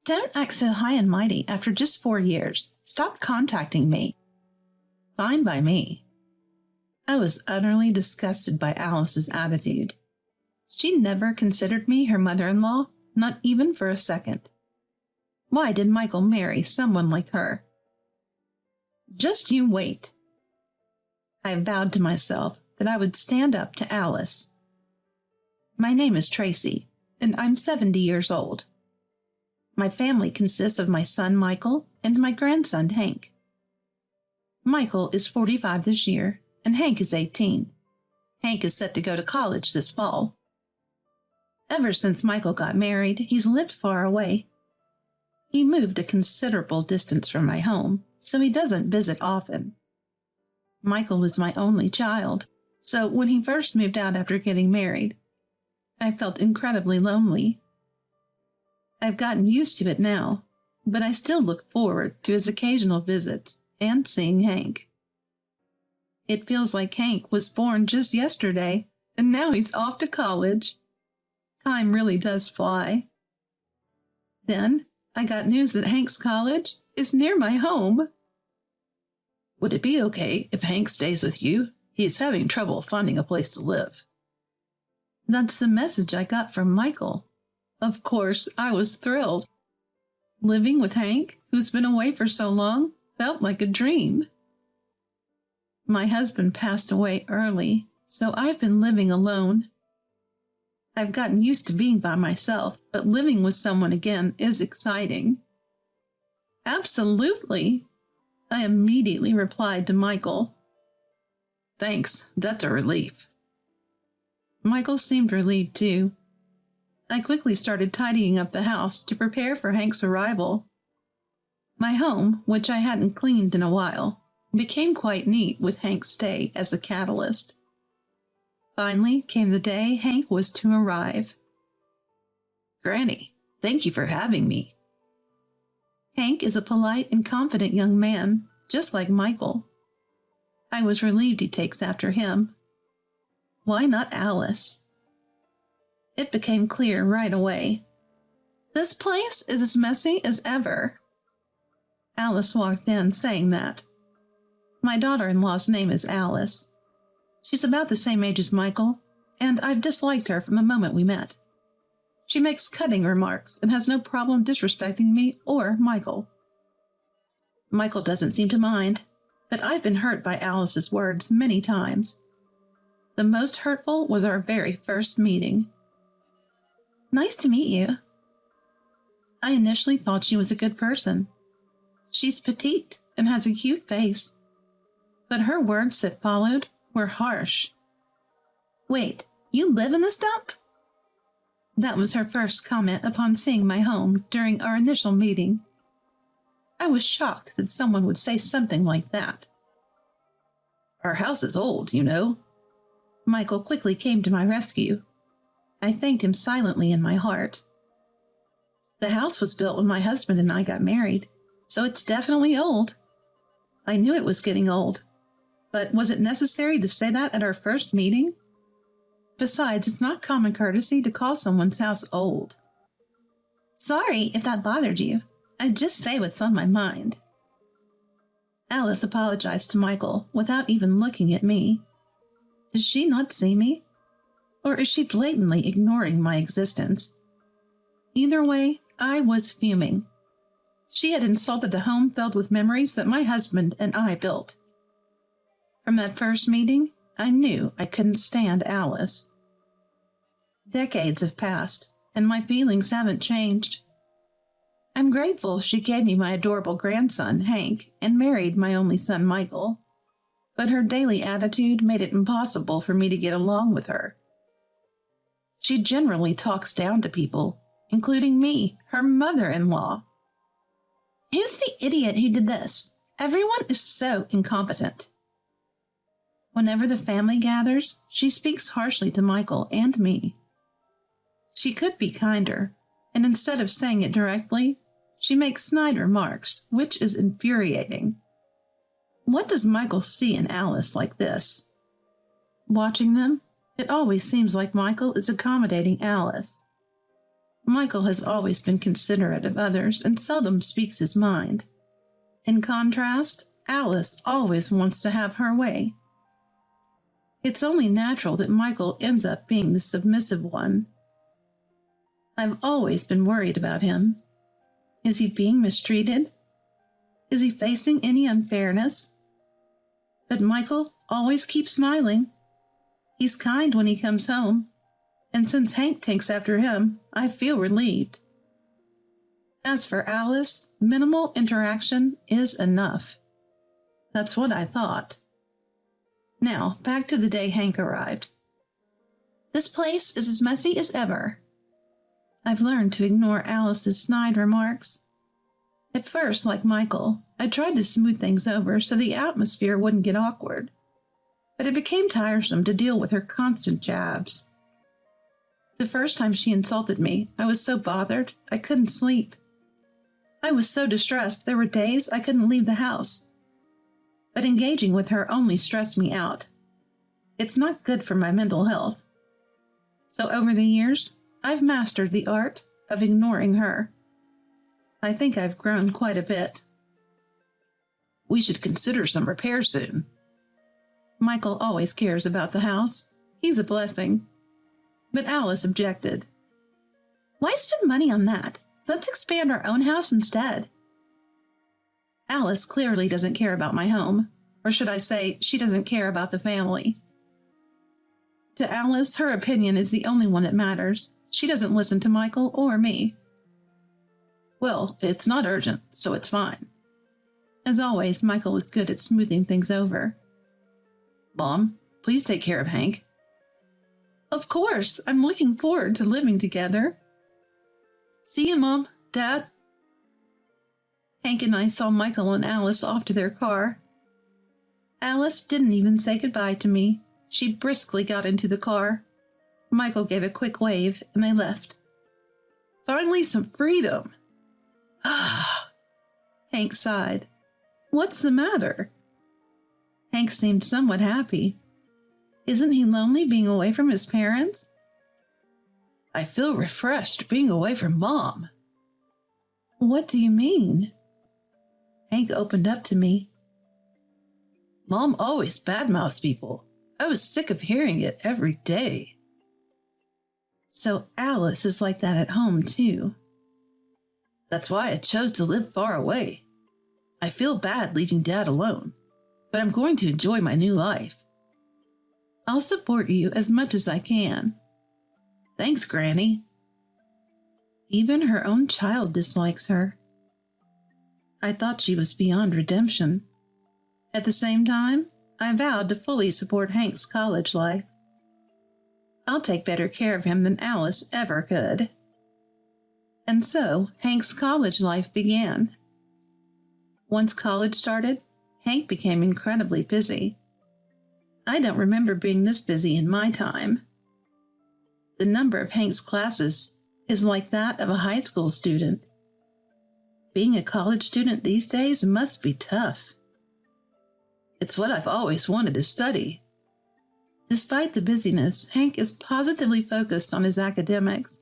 Don't act so high and mighty after just 4 years. Stop contacting me. Fine by me. I was utterly disgusted by Alice's attitude. She never considered me her mother-in-law, not even for a second. Why did Michael marry someone like her? Just you wait. I vowed to myself that I would stand up to Alice. My name is Tracy, and I'm 70 years old. My family consists of my son Michael and my grandson Hank. Michael is 45 this year, and Hank is 18. Hank is set to go to college this fall. Ever since Michael got married, he's lived far away. He moved a considerable distance from my home, so he doesn't visit often. Michael is my only child, so when he first moved out after getting married, I felt incredibly lonely. I've gotten used to it now, but I still look forward to his occasional visits and seeing Hank. It feels like Hank was born just yesterday, and now he's off to college. Time really does fly. Then I got news that Hank's college is near my home. Would it be okay if Hank stays with you? He's having trouble finding a place to live. That's the message I got from Michael. Of course, I was thrilled. Living with Hank, who's been away for so long, felt like a dream. My husband passed away early, so I've been living alone. I've gotten used to being by myself, but living with someone again is exciting. Absolutely, I immediately replied to Michael. Thanks, that's a relief. Michael seemed relieved too. I quickly started tidying up the house to prepare for Hank's arrival. My home, which I hadn't cleaned in a while, became quite neat with Hank's stay as a catalyst. Finally came the day Hank was to arrive. Granny, thank you for having me. Hank is a polite and confident young man, just like Michael. I was relieved he takes after him. Why not Alice? It became clear right away. This place is as messy as ever. Alice walked in saying that. My daughter-in-law's name is Alice. She's about the same age as Michael, and I've disliked her from the moment we met. She makes cutting remarks and has no problem disrespecting me or Michael. Michael doesn't seem to mind, but I've been hurt by Alice's words many times. The most hurtful was our very first meeting. Nice to meet you. I initially thought she was a good person. She's petite and has a cute face. But her words that followed were harsh. Wait, you live in this dump? That was her first comment upon seeing my home during our initial meeting. I was shocked that someone would say something like that. Our house is old, you know. Michael quickly came to my rescue. I thanked him silently in my heart. The house was built when my husband and I got married, so it's definitely old. I knew it was getting old, but was it necessary to say that at our first meeting? Besides, it's not common courtesy to call someone's house old. Sorry if that bothered you. I just say what's on my mind. Alice apologized to Michael without even looking at me. Does she not see me? Or is she blatantly ignoring my existence? Either way, I was fuming. She had insulted the home filled with memories that my husband and I built. From that first meeting, I knew I couldn't stand Alice. Decades have passed, and my feelings haven't changed. I'm grateful she gave me my adorable grandson, Hank, and married my only son, Michael. But her daily attitude made it impossible for me to get along with her. She generally talks down to people, including me, her mother-in-law. Who's the idiot who did this? Everyone is so incompetent. Whenever the family gathers, she speaks harshly to Michael and me. She could be kinder, and instead of saying it directly, she makes snide remarks, which is infuriating. What does Michael see in Alice like this? Watching them, it always seems like Michael is accommodating Alice. Michael has always been considerate of others and seldom speaks his mind. In contrast, Alice always wants to have her way. It's only natural that Michael ends up being the submissive one. I've always been worried about him. Is he being mistreated? Is he facing any unfairness? But Michael always keeps smiling. He's kind when he comes home, and since Hank takes after him, I feel relieved. As for Alice, minimal interaction is enough. That's what I thought. Now, back to the day Hank arrived. This place is as messy as ever. I've learned to ignore Alice's snide remarks. At first, like Michael, I tried to smooth things over so the atmosphere wouldn't get awkward, but it became tiresome to deal with her constant jabs. The first time she insulted me, I was so bothered I couldn't sleep. I was so distressed there were days I couldn't leave the house. But engaging with her only stressed me out. It's not good for my mental health. So over the years, I've mastered the art of ignoring her. I think I've grown quite a bit. We should consider some repair soon. Michael always cares about the house. He's a blessing. But Alice objected. Why spend money on that? Let's expand our own house instead. Alice clearly doesn't care about my home, or should I say, she doesn't care about the family. To Alice, her opinion is the only one that matters. She doesn't listen to Michael or me. Well, it's not urgent, so it's fine. As always, Michael is good at smoothing things over. Mom, please take care of Hank. Of course, I'm looking forward to living together. See you, Mom, Dad. Hank and I saw Michael and Alice off to their car. Alice didn't even say goodbye to me. She briskly got into the car. Michael gave a quick wave, and they left. Finally, some freedom. Ah, Hank sighed. What's the matter? Hank seemed somewhat happy. Isn't he lonely being away from his parents? I feel refreshed being away from Mom. What do you mean? Hank opened up to me. Mom always badmouths people. I was sick of hearing it every day. So Alice is like that at home, too. That's why I chose to live far away. I feel bad leaving Dad alone, but I'm going to enjoy my new life. I'll support you as much as I can. Thanks, Granny. Even her own child dislikes her. I thought she was beyond redemption. At the same time, I vowed to fully support Hank's college life. I'll take better care of him than Alice ever could. And so, Hank's college life began. Once college started, Hank became incredibly busy. I don't remember being this busy in my time. The number of Hank's classes is like that of a high school student. Being a college student these days must be tough. It's what I've always wanted to study. Despite the busyness, Hank is positively focused on his academics.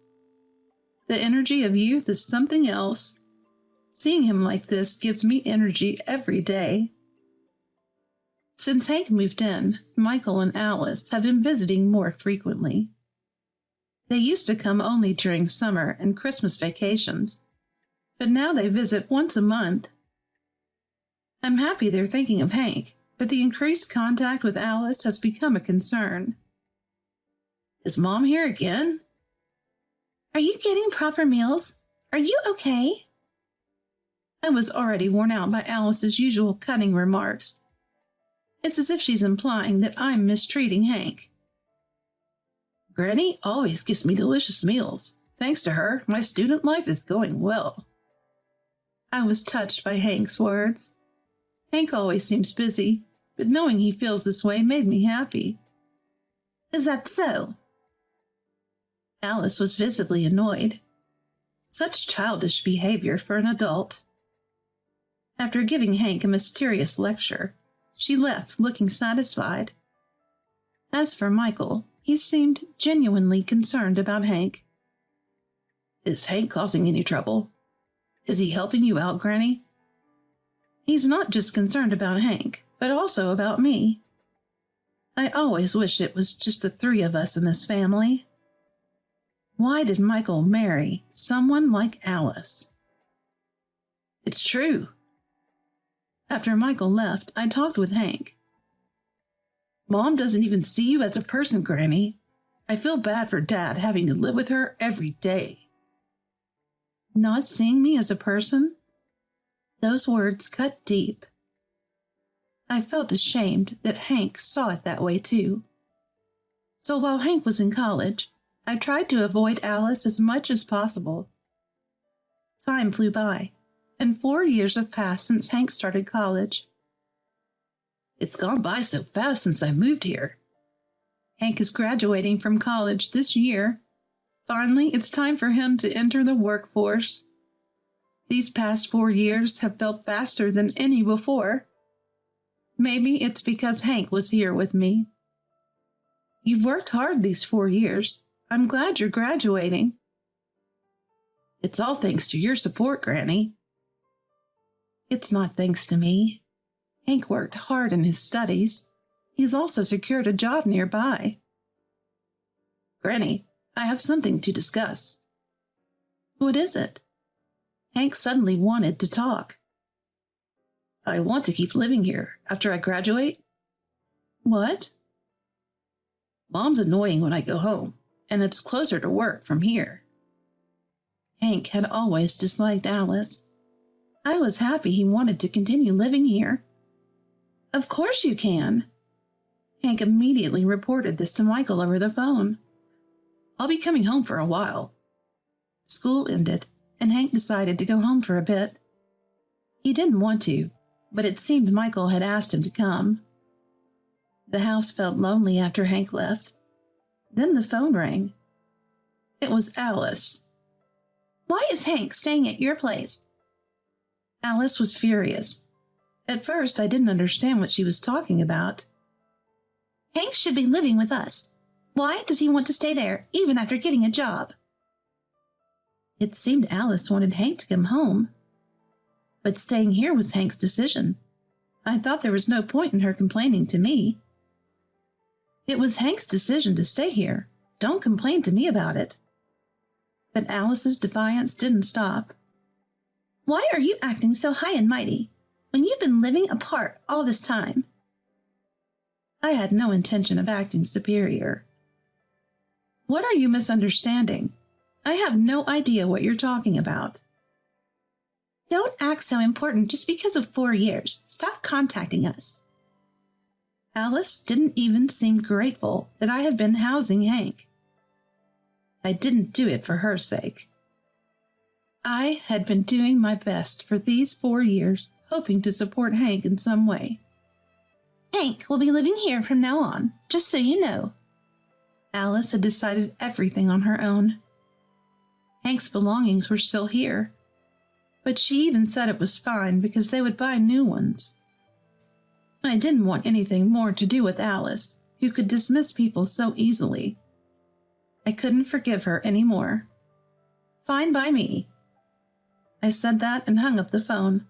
The energy of youth is something else. Seeing him like this gives me energy every day. Since Hank moved in, Michael and Alice have been visiting more frequently. They used to come only during summer and Christmas vacations, but now they visit once a month. I'm happy they're thinking of Hank, but the increased contact with Alice has become a concern. Is Mom here again? Are you getting proper meals? Are you okay? I was already worn out by Alice's usual cutting remarks. It's as if she's implying that I'm mistreating Hank. Granny always gives me delicious meals. Thanks to her, my student life is going well. I was touched by Hank's words. Hank always seems busy, but knowing he feels this way made me happy. Is that so? Alice was visibly annoyed. Such childish behavior for an adult. After giving Hank a mysterious lecture, she left looking satisfied. As for Michael, he seemed genuinely concerned about Hank. Is Hank causing any trouble? Is he helping you out, Granny? He's not just concerned about Hank, but also about me. I always wish it was just the three of us in this family. Why did Michael marry someone like Alice? It's true. After Michael left, I talked with Hank. Mom doesn't even see you as a person, Granny. I feel bad for Dad having to live with her every day. Not seeing me as a person? Those words cut deep. I felt ashamed that Hank saw it that way too. So while Hank was in college, I tried to avoid Alice as much as possible. Time flew by, and 4 years have passed since Hank started college. It's gone by so fast since I moved here. Hank is graduating from college this year. Finally, it's time for him to enter the workforce. These past 4 years have felt faster than any before. Maybe it's because Hank was here with me. You've worked hard these 4 years. I'm glad you're graduating. It's all thanks to your support, Granny. It's not thanks to me. Hank worked hard in his studies. He's also secured a job nearby. Granny, I have something to discuss. What is it? Hank suddenly wanted to talk. I want to keep living here after I graduate. What? Mom's annoying when I go home, and it's closer to work from here. Hank had always disliked Alice. I was happy he wanted to continue living here. Of course you can. Hank immediately reported this to Michael over the phone. I'll be coming home for a while. School ended, and Hank decided to go home for a bit. He didn't want to, but it seemed Michael had asked him to come. The house felt lonely after Hank left. Then the phone rang. It was Alice. Why is Hank staying at your place? Alice was furious. At first, I didn't understand what she was talking about. Hank should be living with us. Why does he want to stay there, even after getting a job? It seemed Alice wanted Hank to come home. But staying here was Hank's decision. I thought there was no point in her complaining to me. It was Hank's decision to stay here. Don't complain to me about it. But Alice's defiance didn't stop. Why are you acting so high and mighty when you've been living apart all this time? I had no intention of acting superior. What are you misunderstanding? I have no idea what you're talking about. Don't act so important just because of 4 years. Stop contacting us. Alice didn't even seem grateful that I had been housing Hank. I didn't do it for her sake. I had been doing my best for these 4 years, hoping to support Hank in some way. Hank will be living here from now on, just so you know. Alice had decided everything on her own. Hank's belongings were still here, but she even said it was fine because they would buy new ones. I didn't want anything more to do with Alice, who could dismiss people so easily. I couldn't forgive her anymore. Fine by me. I said that and hung up the phone.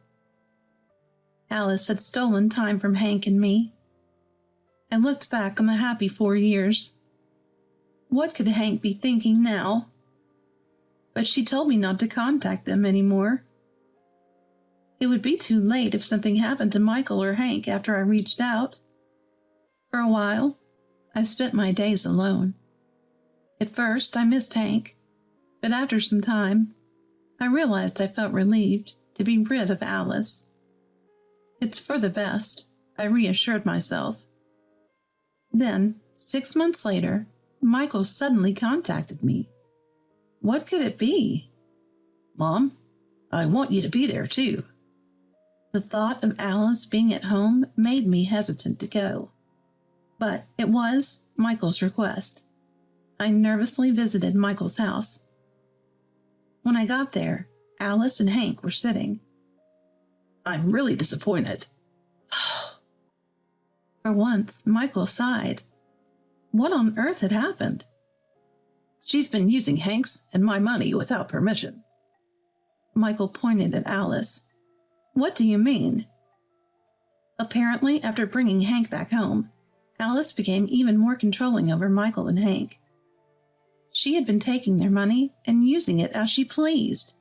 Alice had stolen time from Hank and me. I looked back on the happy 4 years. What could Hank be thinking now? But she told me not to contact them anymore. It would be too late if something happened to Michael or Hank after I reached out. For a while, I spent my days alone. At first, I missed Hank, but after some time, I realized I felt relieved to be rid of Alice. It's for the best, I reassured myself. Then, 6 months later, Michael suddenly contacted me. What could it be? Mom, I want you to be there too. The thought of Alice being at home made me hesitant to go. But it was Michael's request. I nervously visited Michael's house. When I got there, Alice and Hank were sitting. I'm really disappointed. For once, Michael sighed. What on earth had happened? She's been using Hank's and my money without permission. Michael pointed at Alice. What do you mean? Apparently, after bringing Hank back home, Alice became even more controlling over Michael and Hank. She had been taking their money and using it as she pleased.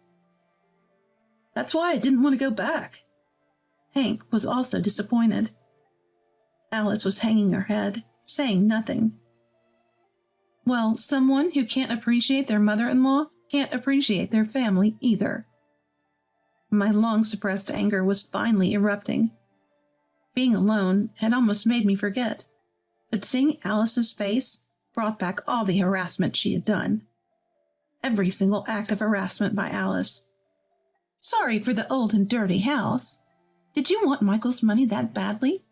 That's why I didn't want to go back. Hank was also disappointed. Alice was hanging her head, saying nothing. Well, someone who can't appreciate their mother-in-law can't appreciate their family either. My long-suppressed anger was finally erupting. Being alone had almost made me forget, but seeing Alice's face brought back all the harassment she had done. Every single act of harassment by Alice. Sorry for the old and dirty house. Did you want Michael's money that badly,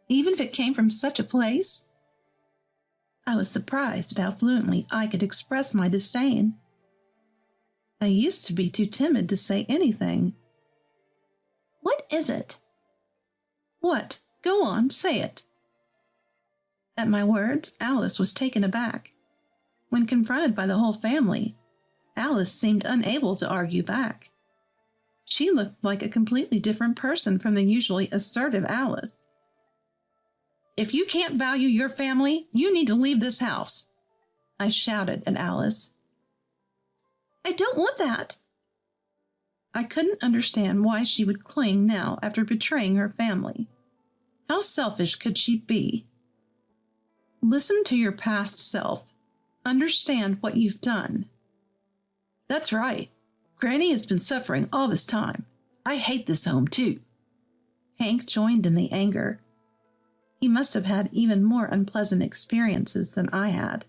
even if it came from such a place? I was surprised at how fluently I could express my disdain. I used to be too timid to say anything. What is it? What? Go on, say it. At my words, Alice was taken aback. When confronted by the whole family, Alice seemed unable to argue back. She looked like a completely different person from the usually assertive Alice. If you can't value your family, you need to leave this house, I shouted at Alice. I don't want that. I couldn't understand why she would cling now after betraying her family. How selfish could she be? Listen to your past self. Understand what you've done. That's right. Granny has been suffering all this time. I hate this home, too. Hank joined in the anger. He must have had even more unpleasant experiences than I had.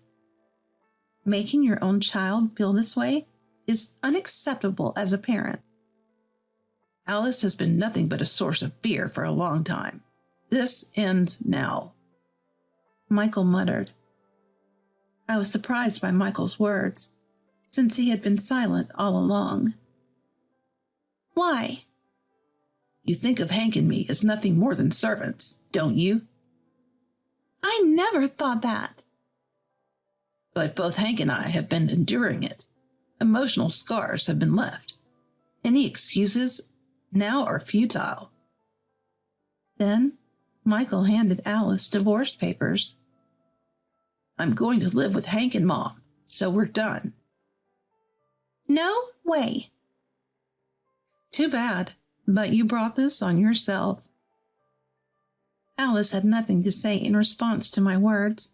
Making your own child feel this way is unacceptable as a parent. Alice has been nothing but a source of fear for a long time. This ends now. Michael muttered. I was surprised by Michael's words, since he had been silent all along. Why? You think of Hank and me as nothing more than servants, don't you? I never thought that. But both Hank and I have been enduring it. Emotional scars have been left. Any excuses now are futile. Then Michael handed Alice divorce papers. I'm going to live with Hank and Mom, so we're done. No way. Too bad, but you brought this on yourself. Alice had nothing to say in response to my words.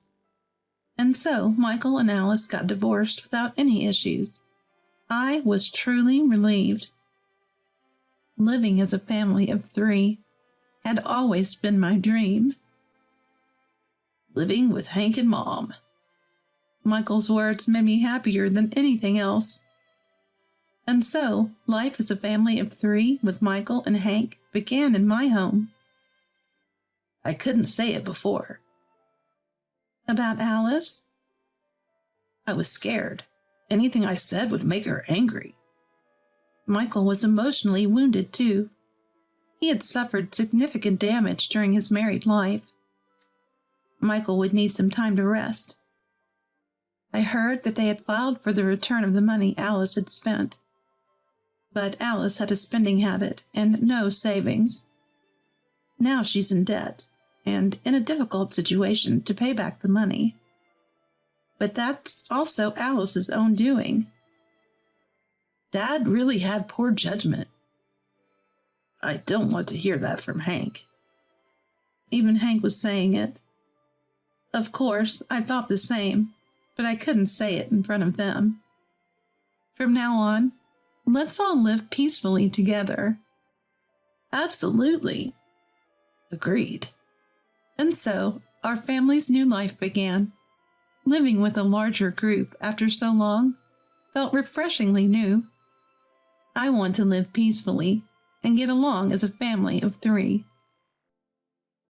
And so Michael and Alice got divorced without any issues. I was truly relieved. Living as a family of 3 had always been my dream. Living with Hank and Mom. Michael's words made me happier than anything else. And so, life as a family of 3 with Michael and Hank began in my home. I couldn't say it before. About Alice? I was scared. Anything I said would make her angry. Michael was emotionally wounded, too. He had suffered significant damage during his married life. Michael would need some time to rest. I heard that they had filed for the return of the money Alice had spent. But Alice had a spending habit and no savings. Now she's in debt and in a difficult situation to pay back the money. But that's also Alice's own doing. Dad really had poor judgment. I don't want to hear that from Hank. Even Hank was saying it. Of course, I thought the same, but I couldn't say it in front of them. From now on, let's all live peacefully together. Absolutely. Agreed. And so, our family's new life began. Living with a larger group after so long felt refreshingly new. I want to live peacefully and get along as a family of 3.